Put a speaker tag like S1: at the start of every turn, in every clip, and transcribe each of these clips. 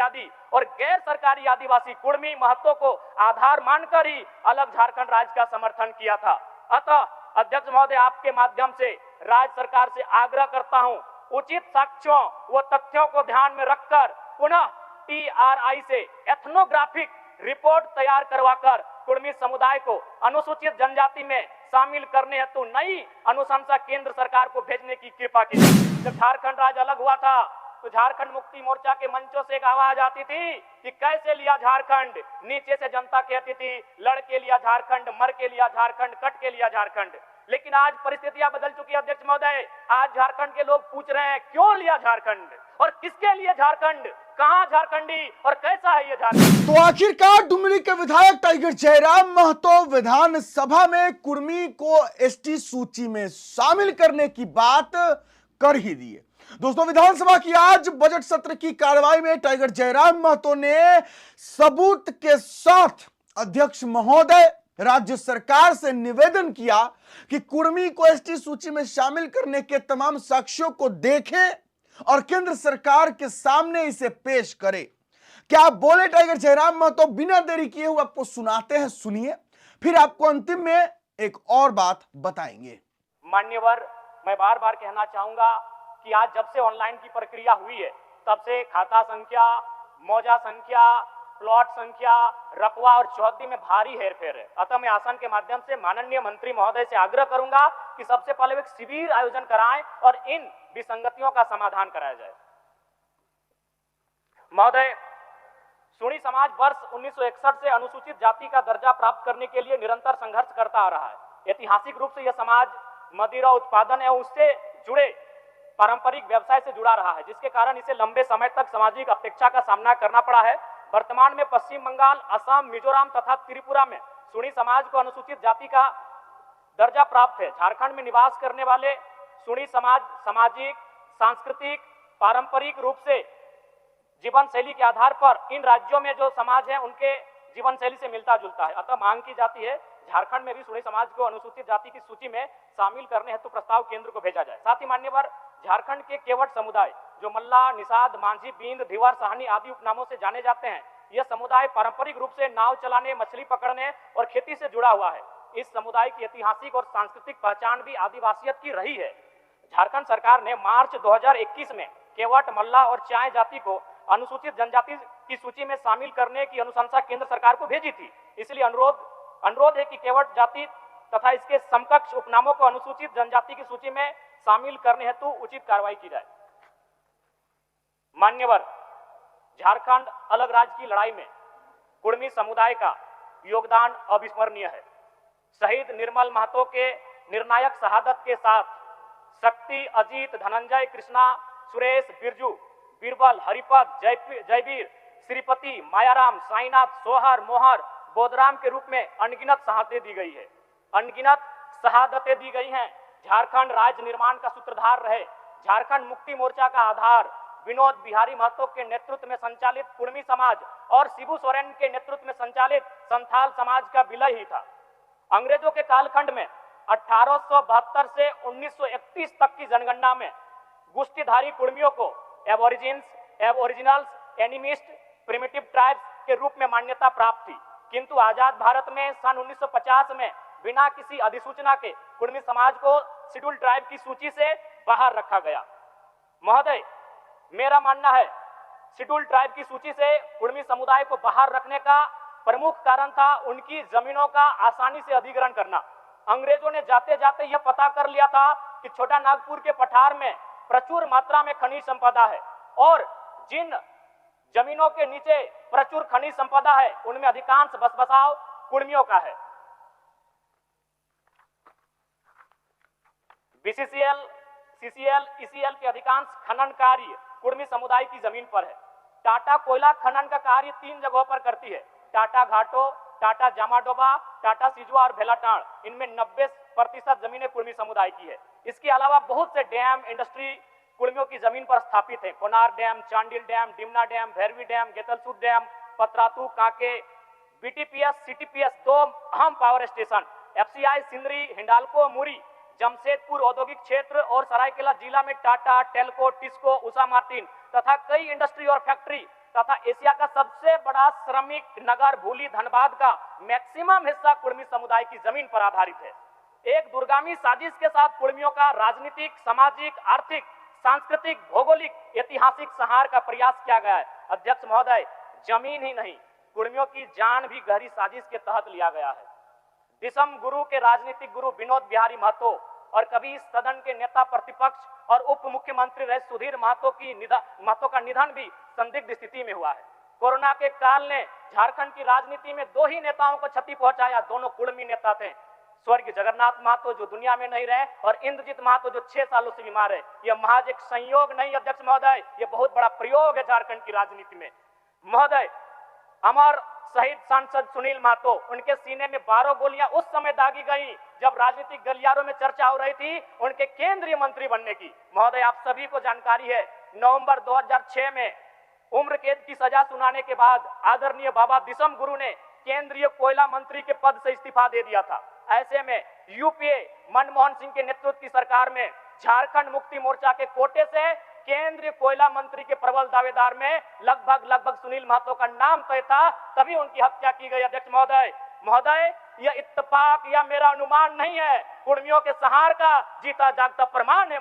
S1: इत्यादि और गैर सरकारी आदिवासी कुर्मी महत्व को आधार मानकर ही अलग झारखंड राज्य का समर्थन किया था। अतः अध्यक्ष महोदय, आपके माध्यम से राज्य सरकार से आग्रह करता हूं, उचित साक्ष्यों व तथ्यों को ध्यान में रखकर पुनः TRI से एथनोग्राफिक रिपोर्ट तैयार करवाकर कुर्मी समुदाय को अनुसूचित जनजाति में शामिल करने हेतु नई अनुशंसा केंद्र सरकार को भेजने की कृपा कीजिए। जब झारखंड राज्य अलग हुआ था तो झारखंड मुक्ति मोर्चा के मंचों से एक आवाज आती थी कि कैसे लिया झारखंड, नीचे से जनता कहती थी लड़ के लिया झारखंड, मर के लिया झारखंड, कट के लिया झारखंड। लेकिन आज परिस्थितियां बदल चुकी है अध्यक्ष महोदय। आज झारखंड के लोग पूछ रहे हैं क्यों लिया झारखंड और किसके लिए झारखंड, कहां झारखंडी और कैसा है ये झारखंड।
S2: तो आखिरकार डुमरी के विधायक टाइगर जयराम महतो विधानसभा में कुर्मी को एसटी सूची में शामिल करने की बात कर ही दी है। दोस्तों, विधानसभा की आज बजट सत्र की कार्रवाई में टाइगर जयराम महतो ने सबूत के साथ अध्यक्ष महोदय राज्य सरकार से निवेदन किया कि कुर्मी को एसटी सूची में शामिल करने के तमाम साक्ष्यों को देखें और केंद्र सरकार के सामने इसे पेश करें। क्या आप बोले टाइगर जयराम महतो? बिना देरी किए हुए आपको सुनाते हैं, सुनिए, फिर आपको अंतिम में एक और बात बताएंगे।
S1: मान्यवर, मैं बार बार कहना चाहूंगा कि आज जब से ऑनलाइन की प्रक्रिया हुई है तब से खाता संख्या, मौजा संख्या, प्लॉट संख्या, रकवा और चौहद्दी में भारी हेरफेर है। अतः मैं आसन के माध्यम से माननीय मंत्री महोदय से आग्रह करूंगा कि सबसे पहले एक शिविर आयोजन कराएं और इन विसंगतियों का समाधान कराया जाए। महोदय, सुणी समाज वर्ष 1961 से अनुसूचित जाति का दर्जा प्राप्त करने के लिए निरंतर संघर्ष करता आ रहा है। ऐतिहासिक रूप से यह समाज मदिरा उत्पादन एवं उससे जुड़े पारंपरिक व्यवसाय से जुड़ा रहा है, जिसके कारण इसे लंबे समय तक सामाजिक अपेक्षा का सामना करना पड़ा है। वर्तमान में पश्चिम बंगाल, असम, मिजोरम तथा त्रिपुरा में सुणी समाज को अनुसूचित जाति का दर्जा प्राप्त है। झारखंड में निवास करने वाले सुणी समाज सामाजिक, सांस्कृतिक, पारंपरिक रूप से जीवन शैली के आधार पर इन राज्यों में जो समाज है उनके जीवन शैली से मिलता जुलता है। अतः मांग की जाती है झारखंड में भी सुणी समाज को अनुसूचित जाति की सूची में शामिल करने हेतु प्रस्ताव केंद्र को भेजा जाए। साथ ही मान्यवर, झारखंड के केवट समुदाय जो मल्ला, निषाद, मांझी, बींद, धिवर, साहनी आदि उपनामों से जाने जाते हैं, यह समुदाय पारंपरिक रूप से नाव चलाने, मछली पकड़ने और खेती से जुड़ा हुआ है। इस समुदाय की ऐतिहासिक और सांस्कृतिक पहचान भी आदिवासियत की रही है। झारखंड सरकार ने मार्च 2021 में केवट, मल्ला और चाय जाति को अनुसूचित जनजाति की सूची में शामिल करने की अनुशंसा केंद्र सरकार को भेजी थी। इसलिए अनुरोध है कि केवट जाति तथा इसके समकक्ष उपनामों को अनुसूचित जनजाति की सूची में शामिल करने हेतु उचित कार्रवाई की जाए। मान्यवर, झारखंड अलग राज्य की लड़ाई में कुर्मी समुदाय का योगदान अविस्मरणीय है। शहीद निर्मल महतो के निर्णायक शहादत के साथ शक्ति, अजीत, धनंजय, कृष्णा, सुरेश, बिरजू, बीरबल, हरिपद, जयवीर, श्रीपति, मायाराम, साईनाथ, सोहर, मोहर, बोधराम के रूप में अनगिनत शहादतें दी गई है। अनगिनत शहादतें दी गई हैं। झारखंड राज्य निर्माण का सूत्रधार रहे झारखंड मुक्ति मोर्चा का आधार विनोद बिहारी महतो के नेतृत्व में संचालित कुर्मी समाज और शिबू सोरेन के नेतृत्व में संचालित संथाल समाज का विलय ही था। अंग्रेजों के कालखंड में 1872 से 1931 तक की जनगणना में गुस्तीधारी कुर्मियों को Aborigines, Aboriginals, animist, primitive tribes के रूप में मान्यता प्राप्त थी। किंतु आजाद भारत में सन 1950 में बिना किसी अधिसूचना के कुर्मी समाज को शेड्यूल ट्राइब की सूची से बाहर रखा गया। महोदय, मेरा मानना है शेड्यूल ट्राइब की सूची से कुर्मी समुदाय को बाहर रखने का प्रमुख कारण था उनकी जमीनों का आसानी से अधिग्रहण करना। अंग्रेजों ने जाते जाते यह पता कर लिया था कि छोटा नागपुर के पठार में प्रचुर मात्रा में खनिज संपदा है और जिन जमीनों के नीचे प्रचुर खनिज संपदा है उनमें अधिकांश बसबसाव कुर्मियों का है। बीसीसीएल, सीसीएल, ईसीएल के अधिकांश खनन कार्य कुर्मी समुदाय की जमीन पर है। टाटा कोयला खनन का कार्य 3 जगहों पर करती है, टाटा घाटो, टाटा जामाडोबा, टाटा सिजुआ और भेलाटाड़। इनमें 90% जमीनें कुर्मी समुदाय की है। इसके अलावा बहुत से डैम, इंडस्ट्री कुर्मियों की जमीन पर स्थापित है। Konar dam, Chandil dam, Dimna dam, Bhairavi dam, Getalsud dam, Patratu, Kanke, BTPS, CTPS 2 अहम power station, FCI Sindri, Hindalco, Muri, Jamshedpur औद्योगिक क्षेत्र और सरायकेला जिला में टाटा, टेल्को, टिस्को, उषा मार्टिन तथा कई इंडस्ट्री और फैक्ट्री तथा एशिया का सबसे बड़ा श्रमिक नगर भूली धनबाद का मैक्सिमम हिस्सा कुर्मी समुदाय की जमीन पर आधारित है। एक दूरगामी साजिश के साथ कुर्मियों का राजनीतिक, सामाजिक, आर्थिक, सांस्कृतिक, भौगोलिक, ऐतिहासिक संहार का प्रयास किया गया है। अध्यक्ष महोदय, जमीन ही नहीं, कुर्मियों की जान भी गहरी साजिश के तहत लिया गया है। दिसम गुरु के राजनीतिक गुरु विनोद बिहारी महतो और कभी इस सदन के नेता प्रतिपक्ष और उप मुख्यमंत्री रहे सुधीर महतो का निधन भी संदिग्ध स्थिति में हुआ है। कोरोना के काल ने झारखंड की राजनीति में दो ही नेताओं को क्षति पहुंचाया, दोनों कुर्मी नेता थे, स्वर्गीय जगन्नाथ महतो जो दुनिया में नहीं रहे और इंद्रजीत महतो जो 6 सालों से बीमार है। यह महज एक संयोग नहीं अध्यक्ष महोदय, यह बहुत बड़ा प्रयोग है झारखंड की राजनीति में। महोदय, अमर शहीद सांसद सुनील महतो, उनके सीने में 12 गोलियां उस समय दागी गई जब राजनीतिक गलियारों में चर्चा हो रही थी उनके केंद्रीय मंत्री बनने की। महोदय, आप सभी को जानकारी है, नवंबर 2006 में उम्र कैद की सजा सुनाने के बाद आदरणीय बाबा दिसम गुरु ने केंद्रीय कोयला मंत्री के पद से इस्तीफा दे दिया था। ऐसे में यूपीए मनमोहन सिंह के नेतृत्व की सरकार में झारखंड मुक्ति मोर्चा के कोटे से केंद्रीय कोयला मंत्री के प्रबल दावेदार में लगभग सुनील महतो का नाम तय था, तभी उनकी हत्या की गई। अध्यक्ष महोदय, यह इत्तेफाक या मेरा अनुमान नहीं है, कुर्मियों के संहार का जीता जागता प्रमाण है।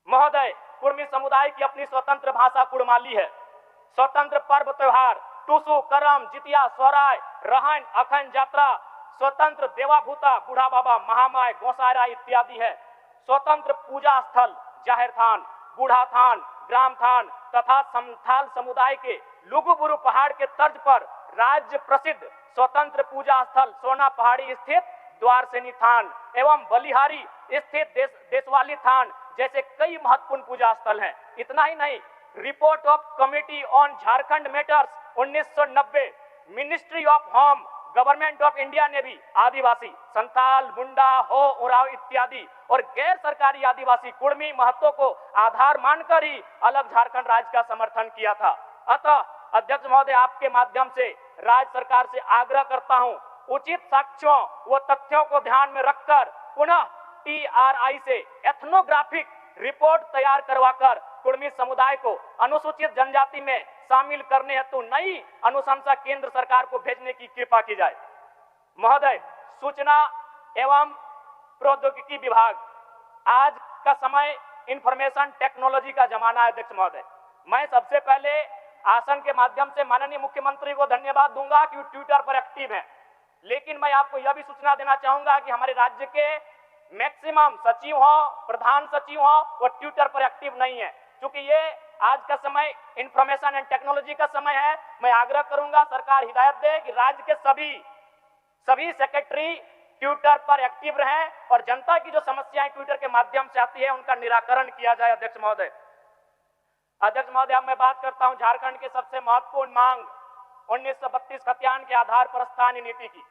S1: महोदय, कुर्मी समुदाय की अपनी स्वतंत्र भाषा कुड़माली है। स्वतंत्र पर्व त्योहार टूसू, करम, जितिया, सोहराय, रहन, अखंड यात्रा, स्वतंत्र देवाभूता, बूढ़ा बाबा, महामाय, गोसायरा इत्यादि है। स्वतंत्र पूजा स्थल जाहिर थान, बूढ़ा थान, ग्राम थान तथा संथाल समुदाय के लुगुबुरु पहाड़ के तर्ज पर राज्य प्रसिद्ध स्वतंत्र पूजा स्थल सोना पहाड़ी स्थित द्वारसेनी थान एवं बलिहारी स्थित देशवाली थान जैसे कई महत्वपूर्ण पूजा स्थल हैं। इतना ही नहीं, report of committee on Jharkhand matters 1990, ministry of home government of India ने भी आदिवासी, संथाल, मुंडा, हो, उराव इत्यादि और गैर सरकारी आदिवासी कुर्मी महत्व को आधार मानकर ही अलग झारखंड राज्य का समर्थन किया था। अतः अध्यक्ष महोदय, आपके माध्यम से राज्य सरकार से आग्रह करता हूं, उचित साक्ष्यों व तथ्यों को ध्यान में रखकर पुनः TRI से एथनोग्राफिक रिपोर्ट तैयार करवाकर कुर्मी समुदाय को अनुसूचित जनजाति में शामिल करने हेतु नई अनुशंसा केंद्र सरकार को भेजने की कृपा की जाए। महोदय, सूचना एवं प्रौद्योगिकी विभाग, आज का समय इंफॉर्मेशन टेक्नोलॉजी का जमाना है। अध्यक्ष महोदय, मैं सबसे पहले आसन के माध्यम से माननीय मुख्यमंत्री को धन्यवाद दूंगा कि वो ट्विटर पर एक्टिव हैं, लेकिन मैं आपको यह भी सूचना देना चाहूंगा कि हमारे राज्य के मैक्सिमम सचिव हो, प्रधान सचिव हो, वो ट्विटर पर एक्टिव नहीं है। क्योंकि ये आज का समय इंफॉर्मेशन एंड टेक्नोलॉजी का समय है, मैं आग्रह करूंगा सरकार हिदायत दे कि राज्य के सभी सेक्रेटरी ट्विटर पर एक्टिव रहें और जनता की जो समस्याएं ट्विटर के माध्यम से आती है उनका निराकरण किया जाए। अध्यक्ष महोदय, अब मैं बात करता हूं झारखंड के सबसे महत्वपूर्ण मांग 1932 खतियान के आधार पर स्थानीय नीति की।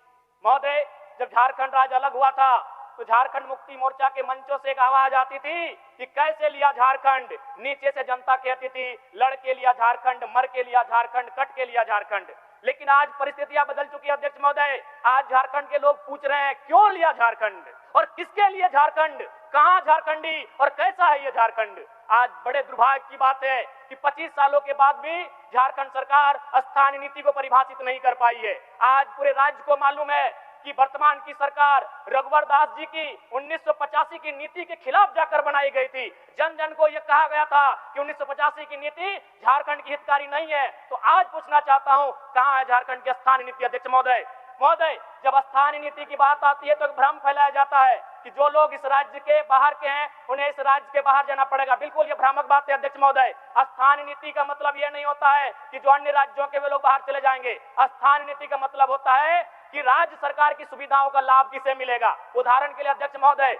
S1: महोदय, जब झारखंड राज्य अलग हुआ था तो झारखंड मुक्ति मोर्चा के मंचों से एक आवाज आती थी कि कैसे लिया झारखंड। नीचे से जनता कहती थी लड़ के लिया झारखंड, मर के लिया झारखंड, कट के लिया झारखंड। लेकिन आज परिस्थितियां बदल चुकी है। अध्यक्ष महोदय, आज झारखंड के लोग पूछ रहे हैं क्यों लिया झारखंड और किसके लिए झारखंड, कहां झारखंडी और कैसा है ये झारखंड। आज बड़े दुर्भाग्य की बात है कि 25 सालों के बाद भी झारखंड सरकार स्थानीय नीति को परिभाषित नहीं कर पाई है। आज पूरे राज्य को मालूम है कि वर्तमान की सरकार रघुवर दास जी की 1985 की नीति के खिलाफ जाकर बनाई गई थी। जन जन को यह कहा गया था कि 1985 की नीति झारखंड की हितकारी नहीं है। तो आज पूछना चाहता हूं, कहां है झारखंड की स्थानीय नीति। अध्यक्ष महोदय, जब स्थानीय नीति की बात आती है तो भ्रम फैलाया जाता है कि जो लोग इस राज्य के बाहर के हैं उन्हें इस राज्य के बाहर जाना पड़ेगा। बिल्कुल ये भ्रामक बात है। अध्यक्ष महोदय, स्थानीय नीति का मतलब ये नहीं होता है कि जो अन्य राज्यों के वे लोग बाहर चले जाएंगे। स्थानीय नीति का मतलब होता है कि राज्य सरकार की सुविधाओं का लाभ किसे मिलेगा। उदाहरण के लिए अध्यक्ष महोदय,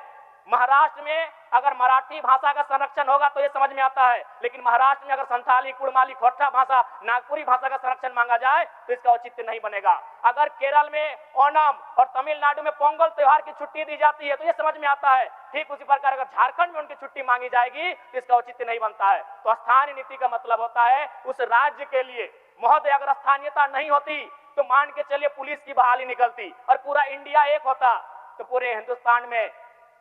S1: महाराष्ट्र में अगर मराठी भाषा का संरक्षण होगा तो ये समझ में आता है, लेकिन महाराष्ट्र में अगर संथाली, कुड़माली, खोरठा भाषा, नागपुरी भाषा का संरक्षण मांगा जाए तो इसका औचित्य नहीं बनेगा। अगर केरल में ओणम और तमिलनाडु में पोंगल त्योहार की छुट्टी दी जाती है तो ये समझ में आता है। ठीक उसी प्रकार अगर झारखंड में उनकी छुट्टी मांगी जाएगी तो इसका औचित्य नहीं बनता है। तो स्थानीय नीति का मतलब होता है उस राज्य के लिए। महोदय, अगर स्थानीयता नहीं होती तो मान के चलिए पुलिस की बहाली निकलती और पूरा इंडिया एक होता तो पूरे हिंदुस्तान में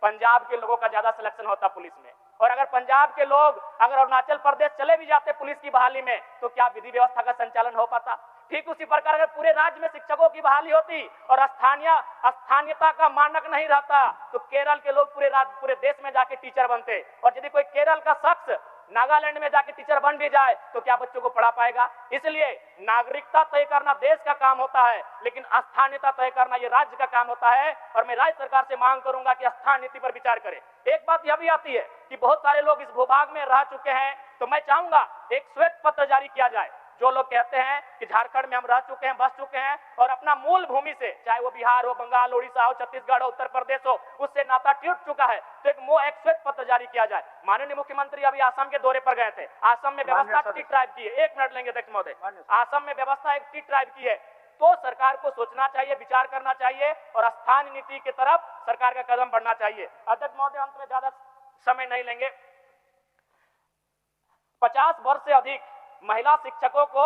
S1: पंजाब के लोगों का ज्यादा सिलेक्शन होता पुलिस में। और अगर पंजाब के लोग अगर अरुणाचल प्रदेश चले भी जाते पुलिस की बहाली में तो क्या विधि व्यवस्था का संचालन हो पाता? ठीक उसी प्रकार अगर पूरे राज्य में शिक्षकों की बहाली होती और स्थानीयता का मानक नहीं रहता तो केरल के लोग पूरे देश में जाके टीचर बनते। और यदि कोई केरल का शख्स नागालैंड में जाके टीचर बन भी जाए तो क्या बच्चों को पढ़ा पाएगा? इसलिए नागरिकता तय करना देश का काम होता है, लेकिन स्थानीयता तय करना ये राज्य का काम होता है। और मैं राज्य सरकार से मांग करूंगा कि स्थान नीति पर विचार करें। एक बात यह भी आती है कि बहुत सारे लोग इस भूभाग में रह चुके हैं, तो मैं चाहूंगा एक श्वेत पत्र जारी किया जाए। जो लोग कहते हैं कि झारखंड में हम रह चुके हैं, बस चुके हैं और अपना मूल भूमि से, चाहे वो बिहार हो, बंगाल, उड़ीसा हो, छत्तीसगढ़ हो, उत्तर प्रदेश हो, उससे नाता टूट चुका है, तो एक श्वेत पत्र जारी किया जाए। माननीय मुख्यमंत्री अभी असम के दौरे पर गए थे। असम में व्यवस्था टी ट्राइब की है। 1 मिनट लेंगे अध्यक्ष महोदय। असम में व्यवस्था एक टी ट्राइब की है, तो सरकार को सोचना चाहिए, विचार करना चाहिए और स्थानीय नीति की तरफ सरकार का कदम बढ़ना चाहिए। अध्यक्ष महोदय, अंत में ज्यादा समय नहीं लेंगे। 50 वर्ष से अधिक महिला शिक्षकों को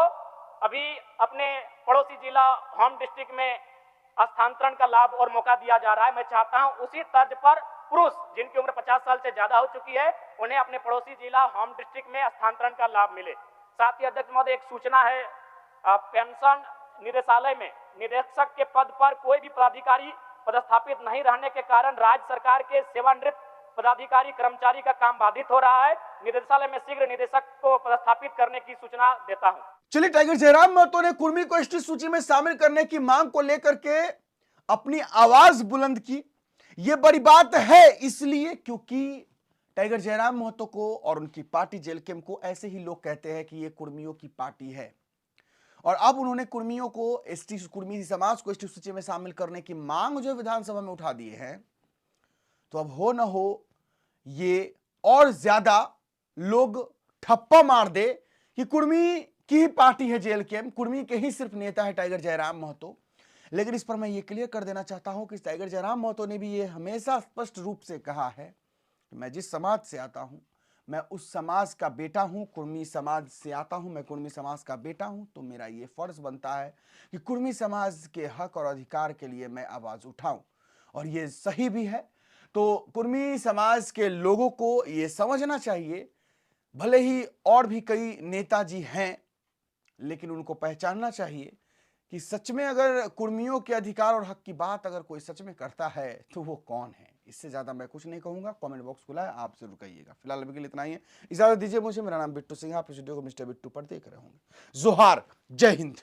S1: अभी अपने पड़ोसी जिला होम डिस्ट्रिक्ट में स्थानांतरण का लाभ और मौका दिया जा रहा है। मैं चाहता हूं उसी तर्ज पर पुरुष जिनकी उम्र 50 साल से ज्यादा हो चुकी है उन्हें अपने पड़ोसी जिला होम डिस्ट्रिक्ट में स्थानांतरण का लाभ मिले। साथ ही अध्यक्ष महोदय, एक सूचना है, पेंशन निदेशालय में निदेशक के पद पर कोई भी पदाधिकारी पदस्थापित नहीं रहने के कारण राज्य सरकार के सेवानिवृत्त पदाधिकारी कर्मचारी का काम बाधित हो रहा है। निदेशालय में शीघ्र निदेशक को पदस्थापित करने की सूचना देता हूं।
S2: चलिए, टाइगर जयराम महतो ने कुर्मी को एसटी सूची में शामिल करने की मांग को लेकर के अपनी आवाज बुलंद की। यह बड़ी बात है इसलिए क्योंकि टाइगर जयराम महतो को और उनकी पार्टी जेलकेम को ऐसे ही लोग कहते हैं कि ये कुर्मियों की पार्टी है। और अब उन्होंने कुर्मियों को कुर्मी समाज को एसटी सूची में शामिल करने की मांग जो विधानसभा में उठा दी है, तो अब हो ना हो ये और ज्यादा लोग ठप्पा मार दे कि कुर्मी की ही पार्टी है जेलकेम, कुर्मी के ही सिर्फ नेता है टाइगर जयराम महतो। लेकिन इस पर मैं ये क्लियर कर देना चाहता हूं कि टाइगर जयराम महतो ने भी ये हमेशा स्पष्ट रूप से कहा है कि मैं जिस समाज से आता हूं मैं उस समाज का बेटा हूं, कुर्मी समाज से आता हूं, मैं कुर्मी समाज का बेटा हूं, तो मेरा ये फर्ज बनता है कि कुर्मी समाज के हक और अधिकार के लिए मैं आवाज उठाऊं। और ये सही भी है। तो कुर्मी समाज के लोगों को ये समझना चाहिए, भले ही और भी कई नेताजी हैं, लेकिन उनको पहचानना चाहिए कि सच में अगर कुर्मियों के अधिकार और हक की बात अगर कोई सच में करता है तो वो कौन है। इससे ज्यादा मैं कुछ नहीं कहूंगा। कमेंट बॉक्स खुला है, आप जरूर कहिएगा। फिलहाल अभी के लिए इतना ही है। इजाजत दीजिए मुझे। मेरा नाम बिट्टू सिंह, आप इस वीडियो को मिस्टर बिट्टू पर देख रहे होंगे। जोहार, जय हिंद।